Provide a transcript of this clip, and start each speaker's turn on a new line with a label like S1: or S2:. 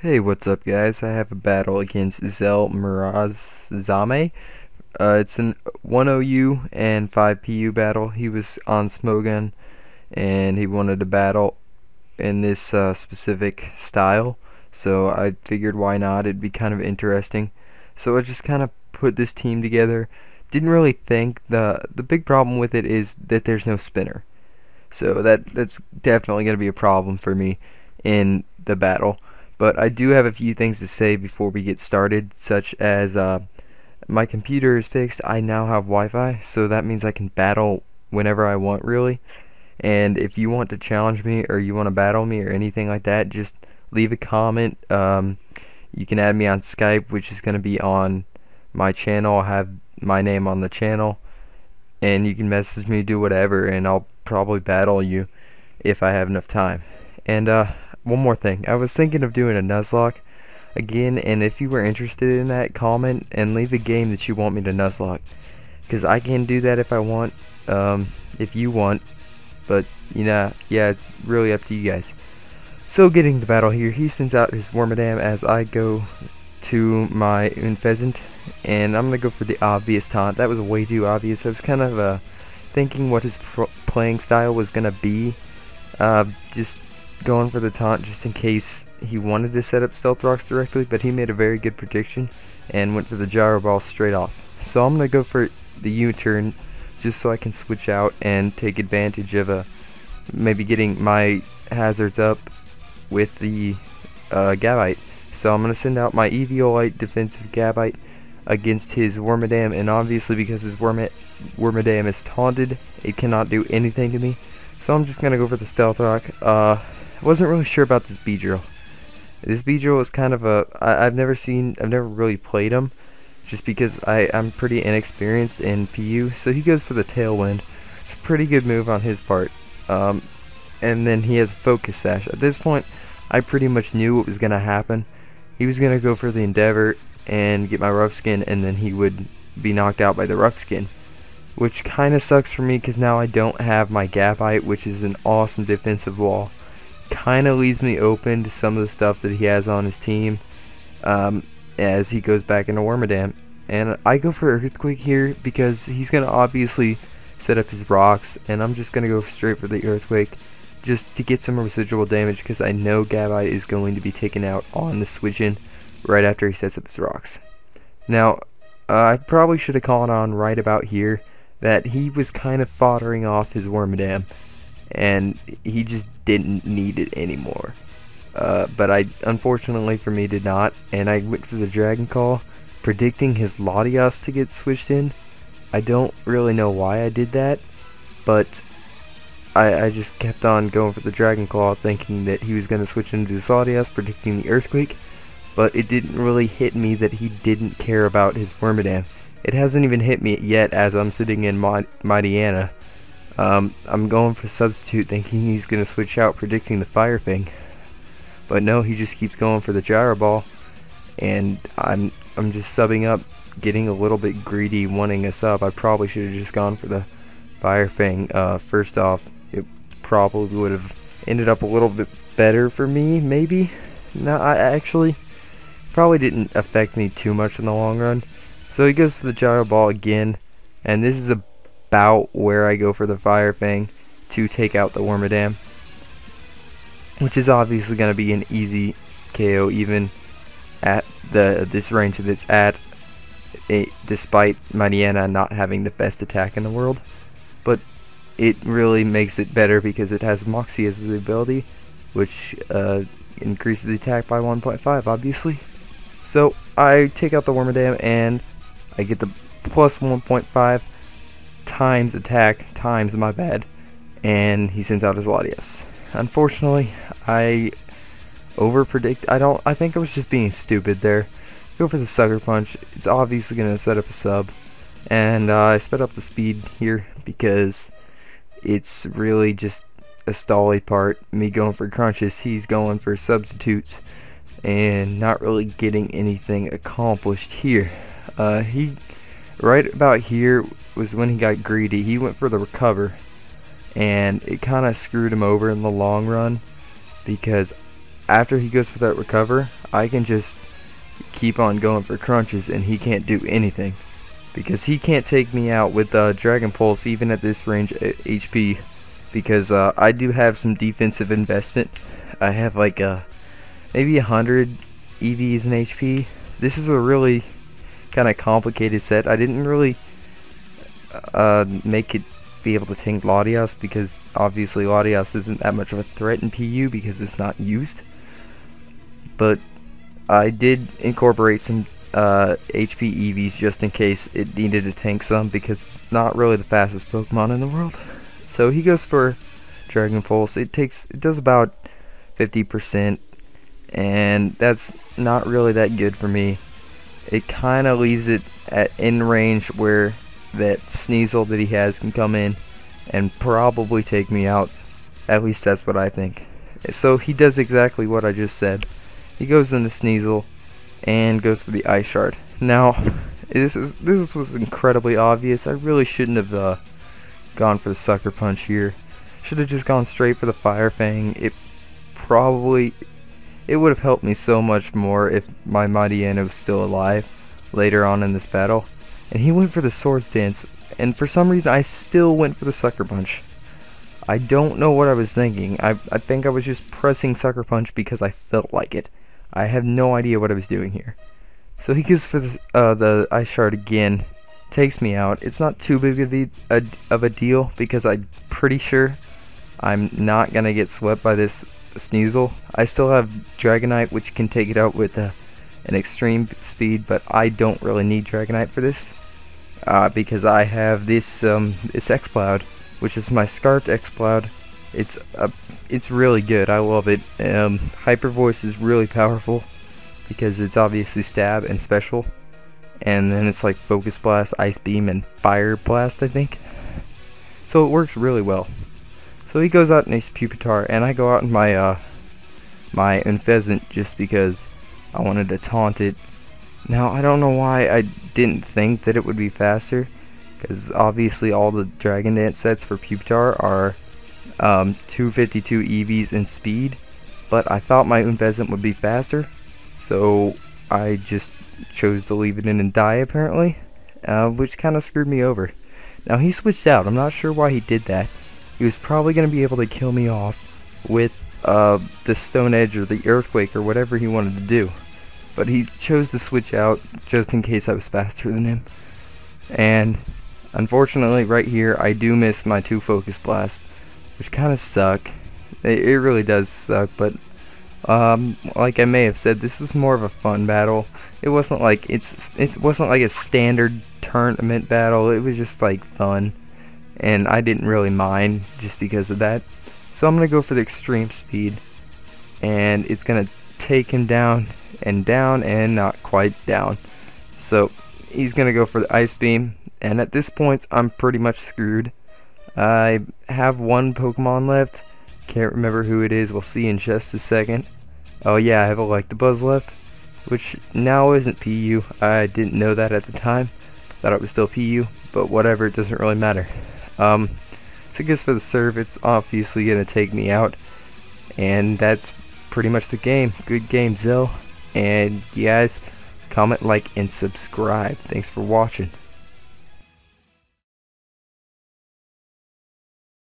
S1: Hey, what's up, guys? I have a battle against ZellMurasame. It's an 1 OU and 5 PU battle. He was on Smogun and he wanted to battle in this specific style, so I figured why not? It'd be kind of interesting. So I just kind of put this team together. Didn't really think the big problem with it is that there's no spinner. So that's definitely going to be a problem for me in the battle. But I do have a few things to say before we get started, such as my computer is fixed. I now have Wi-Fi, so that means I can battle whenever I want, really. And if you want to challenge me or you want to battle me or anything like that, just leave a comment. You can add me on Skype, which is going to be on my channel. I'll have my name on the channel, and you can message me, do whatever, and I'll probably battle you if I have enough time. And one more thing, I was thinking of doing a Nuzlocke again, and if you were interested in that, comment and leave a game that you want me to Nuzlocke, because I can do that if I want, if you want, but yeah, it's really up to you guys. So getting the battle here, he sends out his Wormadam as I go to my Unpheasant, and I'm gonna go for the obvious taunt. That was way too obvious. I was kind of thinking what his playing style was gonna be, just going for the taunt just in case he wanted to set up Stealth Rocks directly, but he made a very good prediction and went for the Gyro Ball straight off. So I'm gonna go for the U-turn just so I can switch out and take advantage of maybe getting my hazards up with the Gabite. So I'm going to send out my Eviolite defensive Gabite against his Wormadam, and obviously because his Wormadam is taunted, it cannot do anything to me. So I'm just going to go for the Stealth Rock. I wasn't really sure about this Beedrill. This Beedrill is kind of I've never really played him, just because I'm pretty inexperienced in PU. So he goes for the Tailwind. It's a pretty good move on his part. And then he has Focus Sash. At this point, I pretty much knew what was going to happen. He was going to go for the Endeavor and get my Rough Skin, and then he would be knocked out by the Rough Skin, which kind of sucks for me because now I don't have my Gabite, which is an awesome defensive wall. Kind of leaves me open to some of the stuff that he has on his team as he goes back into Wormadam. And I go for Earthquake here because he's going to obviously set up his rocks, and I'm just going to go straight for the Earthquake just to get some residual damage because I know Gabite is going to be taken out on the switch-in right after he sets up his rocks. Now, I probably should have called on right about here that he was kind of foddering off his Wormadam, and he just didn't need it anymore. But I, unfortunately for me, did not, and I went for the Dragon Call, predicting his Latias to get switched in. I don't really know why I did that, but I just kept on going for the Dragon Claw, thinking that he was going to switch into the Latias, predicting the Earthquake, but it didn't really hit me that he didn't care about his Wormadam. It hasn't even hit me yet as I'm sitting in Mightyena. I'm going for Substitute, thinking he's going to switch out, predicting the Fire Fang. But no, he just keeps going for the Gyro Ball, and I'm just subbing up, getting a little bit greedy, wanting a sub. I probably should have just gone for the Fire Fang. First off, it probably would have ended up a little bit better for me, maybe. No, I actually probably didn't affect me too much in the long run. So he goes for the Gyro Ball again, and this is about where I go for the Fire Fang to take out the Wormadam, which is obviously going to be an easy KO even at this range that it's at, despite Mightyena not having the best attack in the world. But it really makes it better because it has Moxie as the ability, which increases the attack by 1.5, obviously. So I take out the Wormadam and I get the plus 1.5 times attack times my bad, and he sends out his Latias. Unfortunately, I overpredict. I think I was just being stupid there. Go for the Sucker Punch. It's obviously going to set up a sub, and I sped up the speed here because it's really just a stally part. Me going for crunches, he's going for substitutes, and not really getting anything accomplished here. He right about here was when he got greedy. He went for the recover, and it kind of screwed him over in the long run because after he goes for that recover, I can just keep on going for crunches and he can't do anything, because he can't take me out with Dragon Pulse even at this range HP, because I do have some defensive investment. I have like maybe 100 EVs and HP. This is a really kind of complicated set. I didn't really make it be able to tank Latias, because obviously Latias isn't that much of a threat in PU because it's not used. But I did incorporate some HP EVs just in case it needed to tank some, because it's not really the fastest Pokemon in the world. So he goes for Dragon Pulse. It does about 50%, and that's not really that good for me. It kind of leaves it in range where that Sneasel that he has can come in and probably take me out. At least that's what I think. So he does exactly what I just said. He goes into Sneasel and goes for the Ice Shard. Now, this was incredibly obvious. I really shouldn't have gone for the Sucker Punch here. Should have just gone straight for the Fire Fang. It would have helped me so much more if my Mightyena was still alive later on in this battle. And he went for the Swords Dance, and for some reason I still went for the Sucker Punch. I don't know what I was thinking. I think I was just pressing Sucker Punch because I felt like it. I have no idea what I was doing here. So he goes for the Ice Shard again, takes me out. It's not too big of a deal, because I'm pretty sure I'm not going to get swept by this Sneasel. I still have Dragonite, which can take it out with an extreme speed, but I don't really need Dragonite for this, because I have this X-Cloud, which is my Scarfed X-Cloud. It's really good. I love it. Hyper Voice is really powerful because it's obviously stab and special, and then it's like Focus Blast, Ice Beam, and Fire Blast, I think. So it works really well. So he goes out in his Pupitar, and I go out in my my Unfezant just because I wanted to taunt it. Now I don't know why I didn't think that it would be faster, because obviously all the Dragon Dance sets for Pupitar are 252 EVs in speed, but I thought my Unfezant would be faster, so I just chose to leave it in and die apparently, which kind of screwed me over. Now he switched out. I'm not sure why he did that. He was probably going to be able to kill me off with the Stone Edge or the Earthquake or whatever he wanted to do, but he chose to switch out just in case I was faster than him. And unfortunately right here I do miss my 2 Focus Blasts, which kind of suck. It really does suck, but like I may have said, this was more of a fun battle. It wasn't like it wasn't like a standard tournament battle. It was just like fun, and I didn't really mind just because of that. So I'm gonna go for the extreme speed, and it's gonna take him down and not quite down. So he's gonna go for the Ice Beam, and at this point I'm pretty much screwed. I have 1 Pokemon left. Can't remember who it is. We'll see in just a second. Oh yeah, I have a Electabuzz left, which now isn't PU. I didn't know that at the time. Thought it was still PU, but whatever, it doesn't really matter. So I guess for the serve, it's obviously going to take me out, and that's pretty much the game. Good game, Zell, and you guys, comment, like, and subscribe. Thanks for watching.